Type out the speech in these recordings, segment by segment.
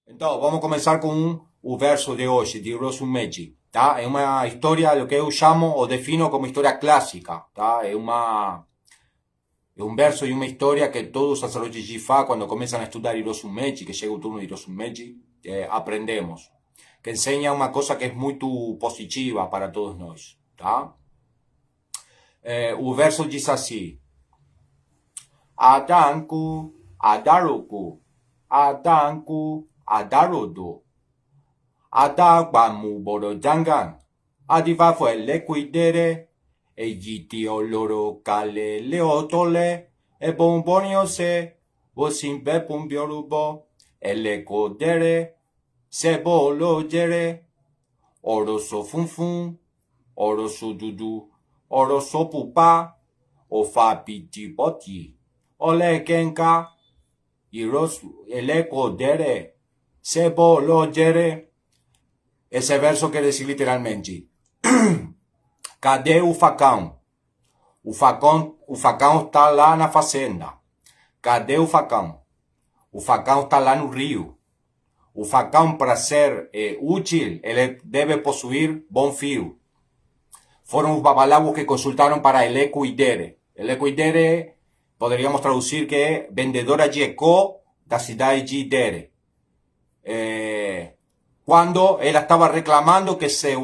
Então, vamos começar com o verso de hoje, de Hiroshi Meiji, tá? É uma história, o que eu chamo ou defino como história clássica, tá? É um verso e uma história que todos os sacerdotes de Fá, quando começam a estudar Hiroshi Meiji, que chega o turno de Hiroshi Meiji, aprendemos. Que ensina uma coisa que é muito positiva para todos nós, tá? O verso diz assim: Adanku, Adaroku, Adanku, Adarodo. Adagbamu borojangan. Adiva fue le cuidere. E gitio loro kale leotole. E bombonio se. Vosimbe pumbiorubo. E le codere. Se bolo jere. Oroso funfun. Oroso dudu. Oroso pupa. O fa piti poti. Ole kenka. Irosu. Ele codere. Se bolo jere. Esse verso quer dizer literalmente: cadê o facão? O facão está lá na fazenda. Cadê o facão? O facão está lá no rio. O facão, para ser útil, ele deve possuir bom fio. Foram os babalawos que consultaram para ele cuidere. Ele cuidere, poderíamos traduzir que é vendedora de eco da cidade de Idere. Cuando ela estava reclamando que seu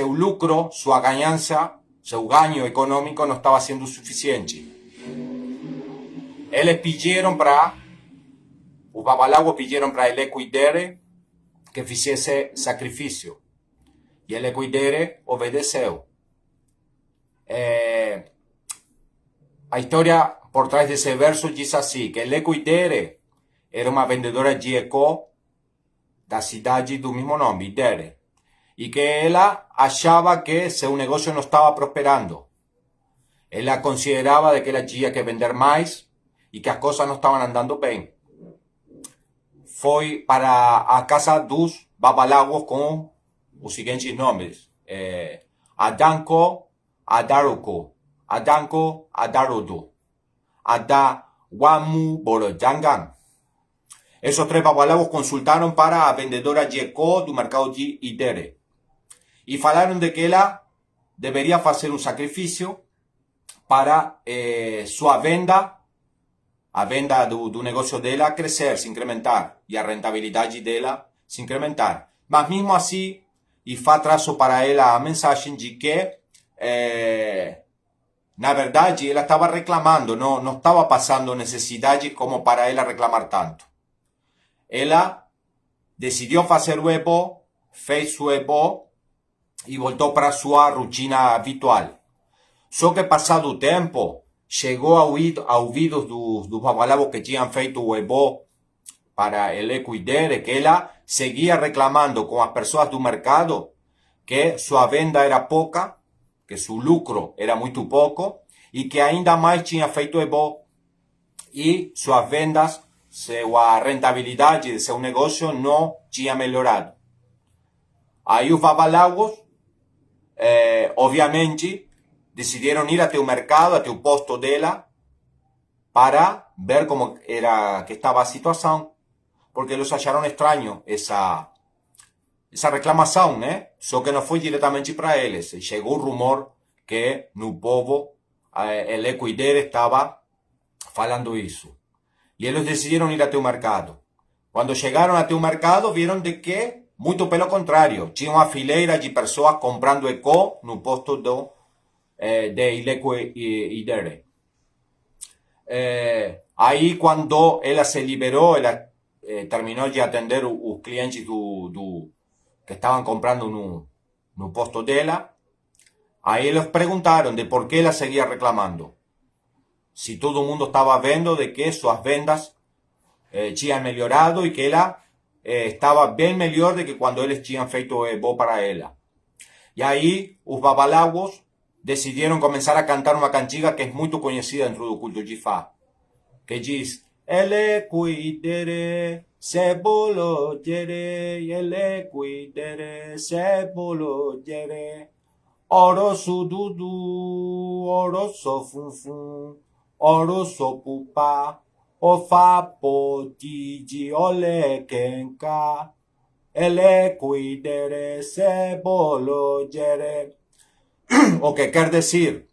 lucro, sua ganhança, seu ganho econômico não estava sendo suficiente. Eles pediram para, os babalawos pediram para ele cuidere que fizesse sacrifício. E ele cuidere obedeceu. A história por trás desse verso diz assim, que ele cuidere era uma vendedora de eco da cidade do mesmo nome, Idere, e que ela achava que seu negócio não estava prosperando. Ela considerava que ela tinha que vender mais e que as coisas não estavam andando bem. Foi para a casa dos babalawos com os seguintes nomes: Adanko, Adaruko, Adanko, Adarodo, Adawamu Borojangan. Esos tres babalawos consultaron para a vendedora de eco do mercado de Idere e falaram de que ela deveria fazer um sacrifício para sua venda, a venda do negócio dela crescer, se incrementar e a rentabilidade dela se incrementar. Mas mesmo assim, Ifá traçou para ela a mensagem de que na verdade ela estava reclamando, não estava passando necessidade como para ela reclamar tanto. Ela decidiu fazer o ebó, fez o ebó e voltou para sua rotina habitual. Só que passado o tempo, chegou a ouvidos dos babalawos que tinham feito o ebó para ele cuidar, que ela seguia reclamando com as pessoas do mercado que sua venda era pouca, que seu lucro era muito pouco e que ainda mais tinha feito ebó e suas vendas, a rentabilidade de seu negócio não tinha melhorado. Aí os babalawos, obviamente, decidiram ir até o mercado, até o posto dela, para ver como era que estava a situação, porque eles acharam estranho essa reclamação, né? Só que não foi diretamente para eles. Chegou o rumor que no povo el Ecuider estava falando isso. E eles decidiram ir até o mercado. Quando chegaram até o mercado, viram de que, muito pelo contrário, tinha uma fileira de pessoas comprando eco no posto de Ileco Idere. Aí, quando ela se liberou, ela terminou de atender os clientes que estavam comprando no posto dela. Aí eles perguntaram de por que ela seguia reclamando. Si todo el mundo estaba viendo de que sus vendas tinham melhorado y que ela estaba bien mejor de que cuando eles tinham feito ebó para ela. Y ahí os babalawos decidieron comenzar a cantar una cantiga que es muy conocida dentro do culto de Ifá, que diz: ele cuidere, se bolo yere, ele cuidere, se bolo yere, oro sududu, oro sofunfun, oro sopupa, o fa potigi ole kenka, ele cuidere se vologere. O que quer dizer,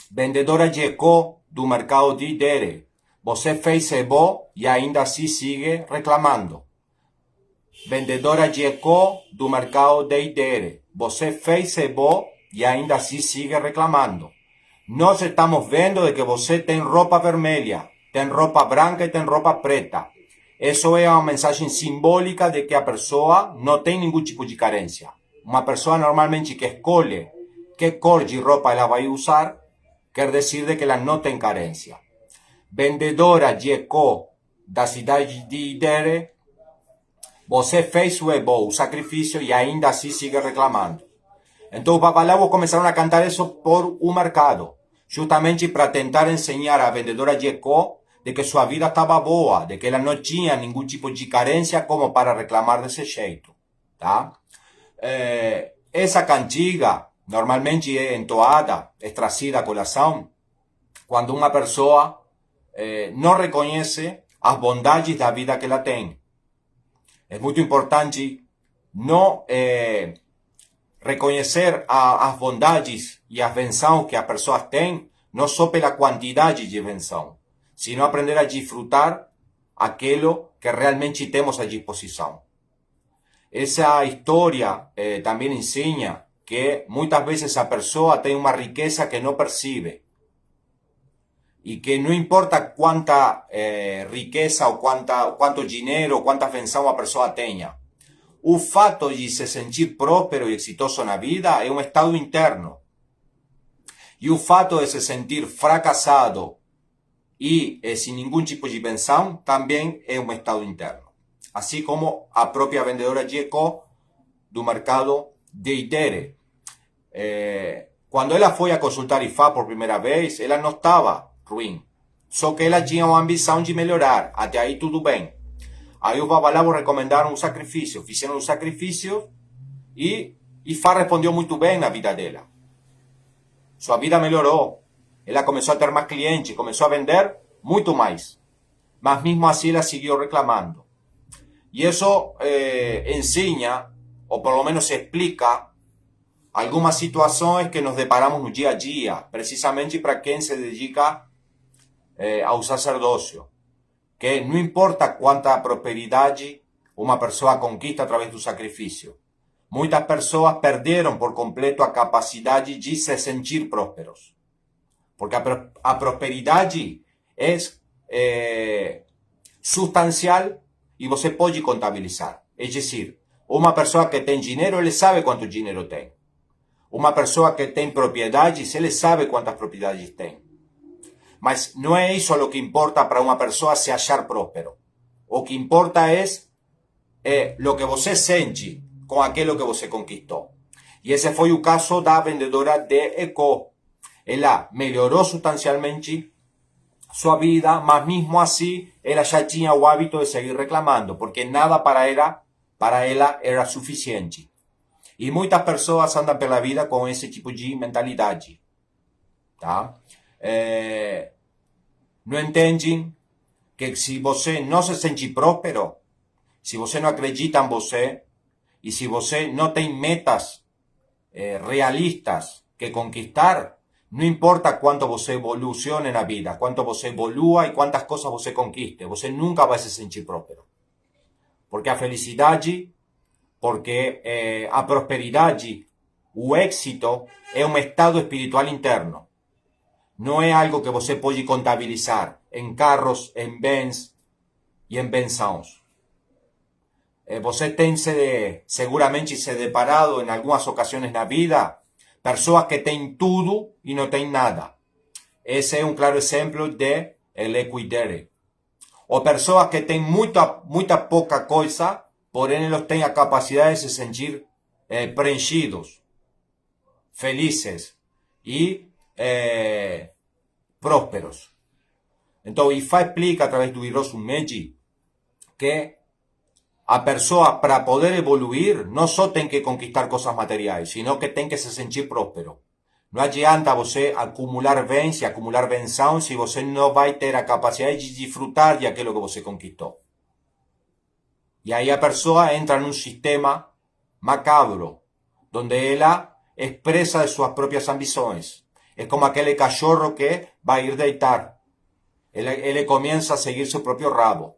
vendedora chegou do mercado de Dere. Você fez cebó e ainda assim sigue reclamando. Vendedora chegou do mercado de Idere. Você fez cebó e ainda assim sigue reclamando. Nós estamos vendo de que você tem roupa vermelha, tem roupa branca e tem roupa preta. Isso é uma mensagem simbólica de que a pessoa não tem nenhum tipo de carência. Uma pessoa normalmente que escolhe que cor de roupa ela vai usar, quer dizer de que ela não tem carência. Vendedora chegou da cidade de Idere. Você fez o sacrifício e ainda assim sigue reclamando. Então os babalabos começaram a cantar isso por um mercado, justamente para tentar ensinar a vendedora Jekó de que sua vida estava boa, de que ela não tinha nenhum tipo de carência como para reclamar desse jeito. Tá? Essa cantiga normalmente é entoada, é trazida à colação, quando uma pessoa não reconhece as bondades da vida que ela tem. É muito importante não reconhecer as bondades e as bênçãos que as pessoas têm, não só pela quantidade de bênção, sino aprender a desfrutar aquilo que realmente temos à disposição. Essa história também ensina que muitas vezes a pessoa tem uma riqueza que não percebe. Y que no importa cuánta riqueza o cuánto dinero o cuántas bênçãos a pessoa tenha. O fato de se sentir próspero e exitoso na vida é um estado interno. E o fato de se sentir fracassado e sem nenhum tipo de bênção também é um estado interno. Assim como a própria vendedora Jekó do mercado de Idere. Quando ela foi a consultar IFA por primeira vez, ela não estava ruim. Só que ela tinha uma ambição de melhorar. Até aí tudo bem. Aí os babalabos recomendaram um sacrifício. Fizeram um sacrifício e Ifá respondeu muito bem na vida dela. Sua vida melhorou. Ela começou a ter mais clientes, começou a vender muito mais. Mas mesmo assim ela seguiu reclamando. E isso ensina, ou pelo menos explica, algumas situações que nos deparamos no dia a dia, precisamente para quem se dedica ao sacerdócio, que não importa quanta prosperidade uma pessoa conquista através do sacrifício. Muitas pessoas perderam por completo a capacidade de se sentir prósperos. Porque a prosperidade é substancial e você pode contabilizar. É dizer, uma pessoa que tem dinheiro, ele sabe quanto dinheiro tem. Uma pessoa que tem propriedades, ele sabe quantas propriedades tem. Mas não é isso o que importa para uma pessoa se achar próspero. O que importa é o que você sente com aquilo que você conquistou. E esse foi o caso da vendedora de Eco. Ela melhorou substancialmente sua vida, mas mesmo assim ela já tinha o hábito de seguir reclamando, porque nada para ela era suficiente. E muitas pessoas andam pela vida com esse tipo de mentalidade. Tá? Não entendem que se você não se sente próspero, se você não acredita em você, e se você não tem metas realistas que conquistar, não importa quanto você evolucione na vida, quanto você evolua e quantas coisas você conquiste, você nunca vai se sentir próspero. Porque a felicidade, porque a prosperidade, o êxito é um estado espiritual interno. Não é algo que você pode contabilizar em carros, em bens e em bênçãos. Você tem seguramente se deparado em algumas ocasiões na vida pessoas que têm tudo e não têm nada. Esse é um claro exemplo de equidere. Ou pessoas que têm muita pouca coisa, porém eles têm a capacidade de se sentir preenchidos, felizes e prósperos. Então, Ifá explica através do Hiroshi Meiji que a pessoa, para poder evoluir, não só tem que conquistar coisas materiais, sino que tem que se sentir próspero. Não adianta você acumular bens e acumular benção se você não vai ter a capacidade de desfrutar de aquilo que você conquistou. E aí a pessoa entra num sistema macabro, donde ela expresa de suas próprias ambições. É como aquele cachorro que vai ir deitar. Ele começa a seguir seu próprio rabo.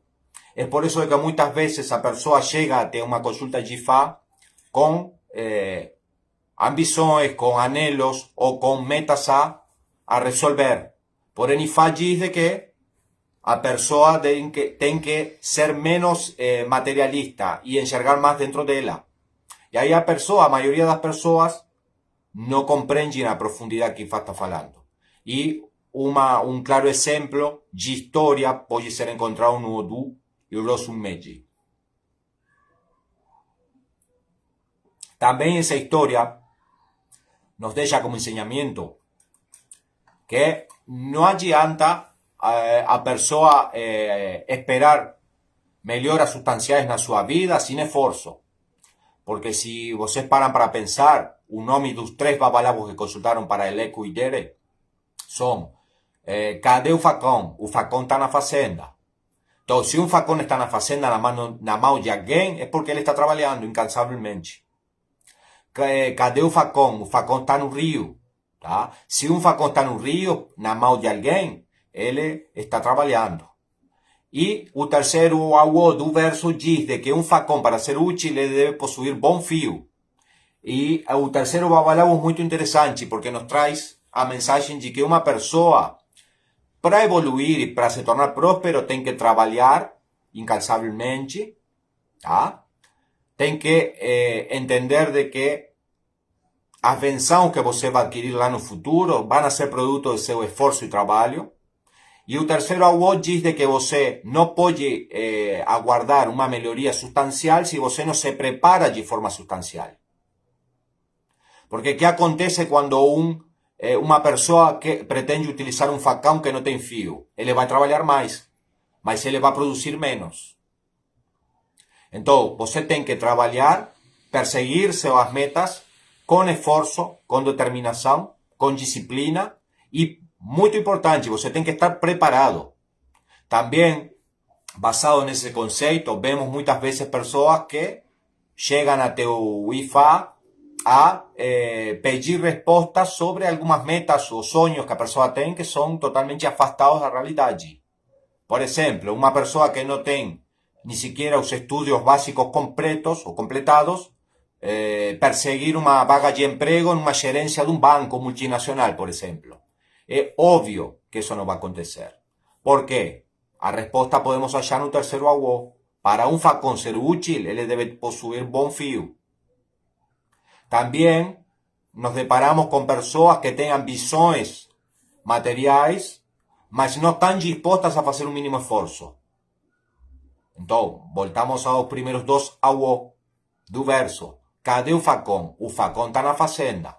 É por isso que muitas vezes a pessoa chega até uma consulta de Ifá com ambições, com anhelos ou com metas a resolver. Porém, Ifá diz de que a pessoa tem que ser menos materialista e enxergar mais dentro dela. E aí a maioria das pessoas não compreendem a profundidade que Ifá está falando. E um claro exemplo de história pode ser encontrado no Odu e o Losum Meiji. Também essa história nos deixa como ensinamento que não adianta a pessoa esperar melhoras substanciais na sua vida sem esforço. Porque se vocês param para pensar, o nome dos 3 babalabos que consultaram para Ele Cuidere são cadê o facão? O facão está na fazenda. Então, se um facão está na fazenda na mão de alguém, é porque ele está trabalhando incansavelmente. Cadê o facão? O facão está no rio. Tá? Se um facão está no rio, na mão de alguém, ele está trabalhando. E o terceiro auô do verso diz de que um facão, para ser útil, ele deve possuir bom fio. E o terceiro babalabo é muito interessante, porque nos traz a mensagem de que uma pessoa, para evoluir e para se tornar próspero, tem que trabalhar incansavelmente, tá? Tem que entender de que as bênçãos que você vai adquirir lá no futuro vão ser produto do seu esforço e trabalho. E o terceiro auô diz de que você não pode aguardar uma melhoria substancial se você não se prepara de forma substancial. Porque o que acontece quando uma pessoa que pretende utilizar um facão que não tem fio? Ele vai trabalhar mais, mas ele vai produzir menos. Então, você tem que trabalhar, perseguir suas metas com esforço, com determinação, com disciplina e, muito importante, você tem que estar preparado. Também, basado nesse conceito, vemos muitas vezes pessoas que chegam até o Ifá a pedir respostas sobre algumas metas ou sonhos que a pessoa tem que são totalmente afastados da realidade. Por exemplo, uma pessoa que não tem nem sequer os estudos básicos completos ou completados, perseguir uma vaga de emprego numa gerência de um banco multinacional, por exemplo. É óbvio que isso não vai acontecer. Por quê? A resposta podemos achar no terceiro auô. Para um facão ser útil, ele deve possuir bom fio. Também nos deparamos com pessoas que têm ambições materiais, mas não estão dispostas a fazer um mínimo esforço. Então, voltamos aos primeiros 2 auô do verso. Cadê o facão? O facão está na fazenda.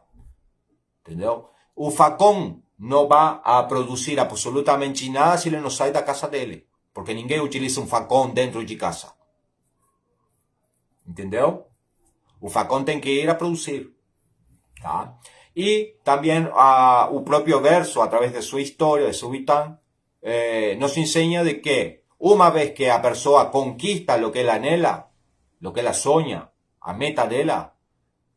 Entendeu? O facão não vai a produzir absolutamente nada se ele não sai da casa dele. Porque ninguém utiliza um facão dentro de casa. Entendeu? O facão tem que ir a produzir. Tá? E também o próprio verso, através de sua história, de seu vitão, nos ensina de que uma vez que a pessoa conquista o que ela anela, o que ela sonha, a meta dela,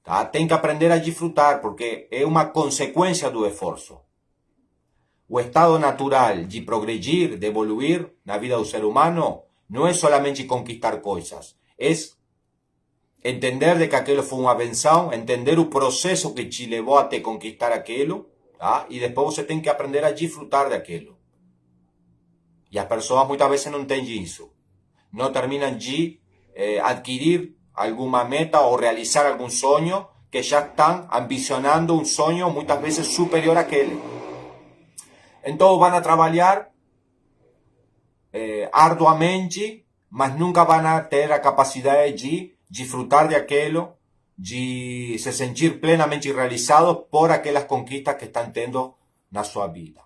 tá? Tem que aprender a desfrutar, porque é uma consequência do esforço. O estado natural de progredir, de evoluir na vida do ser humano, não é solamente conquistar coisas, é entender de que aquilo foi uma benção, entender o processo que te levou até conquistar aquilo, tá? E depois você tem que aprender a desfrutar daquilo. E as pessoas muitas vezes não entendem isso. Não terminam de adquirir alguma meta ou realizar algum sonho, que já estão ambicionando um sonho muitas vezes superior àquele. Então vão a trabalhar arduamente, mas nunca vão a ter a capacidade de disfrutar de aquilo, de se sentir plenamente realizados por aquelas conquistas que estão tendo na sua vida.